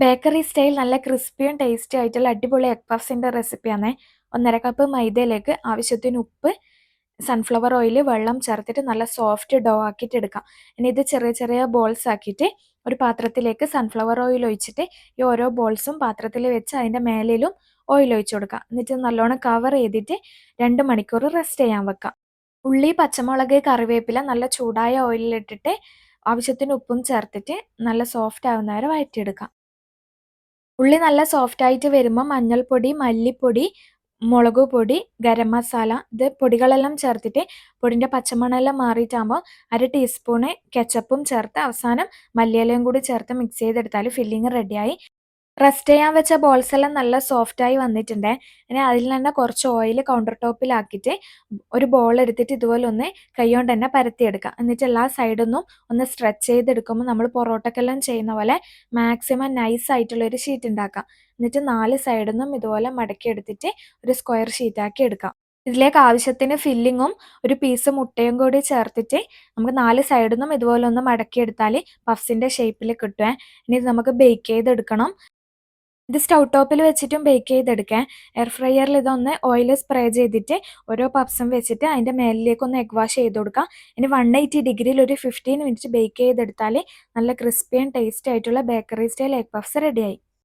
Bakery style നല്ല ക്രിസ്പിയും tasty ആയിട്ടുള്ള അടിപൊളി എഗ് പഫ്സിൻ്റെ റെസിപ്പിയാണേ. 1.5 കപ്പ് മൈദയിലേക്ക് ആവശ്യത്തിന് ഉപ്പ്, സൺഫ്ലവർ ഓയിൽ, വെള്ളം ചേർത്തിട്ട് നല്ല സോഫ്റ്റ് ഡോ ആക്കിയിട്ട് എടുക്കാം. ഇനി ഇത് ചെറിയ ചെറിയ ബോൾസ് ആക്കിയിട്ട് ഒരു പാത്രത്തിലേക്ക് സൺഫ്ലവർ ഓയിൽ ഒഴിച്ചിട്ട് ഈ ഓരോ ബോൾസും പാത്രത്തിൽ വെച്ച് അതിൻ്റെ മേലിലും ഓയിൽ ഒഴിച്ചു കൊടുക്കാം. എന്നിട്ട് നല്ലോണം കവർ ചെയ്തിട്ട് 2 മണിക്കൂർ റെസ്റ്റ് ചെയ്യാൻ വെക്കാം. ഉള്ളി, പച്ചമുളക്, കറിവേപ്പില നല്ല ചൂടായ ഓയിലിലിട്ടിട്ട് ആവശ്യത്തിന് ഉപ്പും ചേർത്തിട്ട് നല്ല സോഫ്റ്റ് ആവുന്നവരെ വഴറ്റിയെടുക്കാം. ഉള്ളി നല്ല സോഫ്റ്റ് ആയിട്ട് വരുമ്പോൾ മഞ്ഞൾപ്പൊടി, മല്ലിപ്പൊടി, മുളക് പൊടി, ഗരം മസാല ഇത് പൊടികളെല്ലാം ചേർത്തിട്ട് പൊടിൻ്റെ പച്ചമണമെല്ലാം മാറിയിട്ടാകുമ്പോൾ 1/2 ടീസ്പൂണ് കെച്ചപ്പും ചേർത്ത് അവസാനം മല്ലിയിലയും കൂടി ചേർത്ത് മിക്സ് ചെയ്തെടുത്താൽ ഫില്ലിങ് റെഡിയായി. റെസ്റ്റ് ചെയ്യാൻ വെച്ച ബോൾസ് എല്ലാം നല്ല സോഫ്റ്റായി വന്നിട്ടുണ്ട്. ഇനി അതിൽ തന്നെ കുറച്ച് ഓയിൽ കൗണ്ടർ ടോപ്പിലാക്കിയിട്ട് ഒരു ബോൾ എടുത്തിട്ട് ഇതുപോലെ ഒന്ന് കൈകൊണ്ട് തന്നെ പരത്തിയെടുക്കുക. എന്നിട്ട് എല്ലാ സൈഡൊന്നും ഒന്ന് സ്ട്രെച്ച് ചെയ്തെടുക്കുമ്പോൾ നമ്മൾ പൊറോട്ടക്കെല്ലാം ചെയ്യുന്ന പോലെ മാക്സിമം നൈസ് ആയിട്ടുള്ളൊരു ഷീറ്റ് ഉണ്ടാക്കാം. എന്നിട്ട് 4 സൈഡൊന്നും ഇതുപോലെ മടക്കിയെടുത്തിട്ട് ഒരു സ്ക്വയർ ഷീറ്റാക്കി എടുക്കാം. ഇതിലേക്ക് ആവശ്യത്തിന് ഫില്ലിങ്ങും ഒരു പീസ് മുട്ടയും കൂടി ചേർത്തിട്ട് നമുക്ക് 4 സൈഡിൽ ഇതുപോലെ ഒന്ന് മടക്കിയെടുത്താൽ പഫ്സിൻ്റെ ഷേപ്പിൽ കിട്ടുക. ഇനി ഇത് നമുക്ക് ബേക്ക് ചെയ്തെടുക്കണം. ഇത് സ്റ്റൗ ടോപ്പിൽ വെച്ചിട്ടും ബേക്ക് ചെയ്തെടുക്കാം. എയർ ഫ്രയറിൽ ഇതൊന്ന് ഓയിൽ സ്പ്രേ ചെയ്തിട്ട് ഓരോ പപ്സും വെച്ചിട്ട് അതിൻ്റെ മേലിലേക്ക് ഒന്ന് എഗ് വാഷ് ചെയ്ത് കൊടുക്കാം. ഇനി 180 ഡിഗ്രിയിൽ ഒരു 15 മിനിറ്റ് ബേക്ക് ചെയ്തെടുത്താൽ നല്ല ക്രിസ്പി ആൻഡ് ടേസ്റ്റി ആയിട്ടുള്ള ബേക്കറി സ്റ്റൈൽ എഗ് പഫ്സ് റെഡിയായി.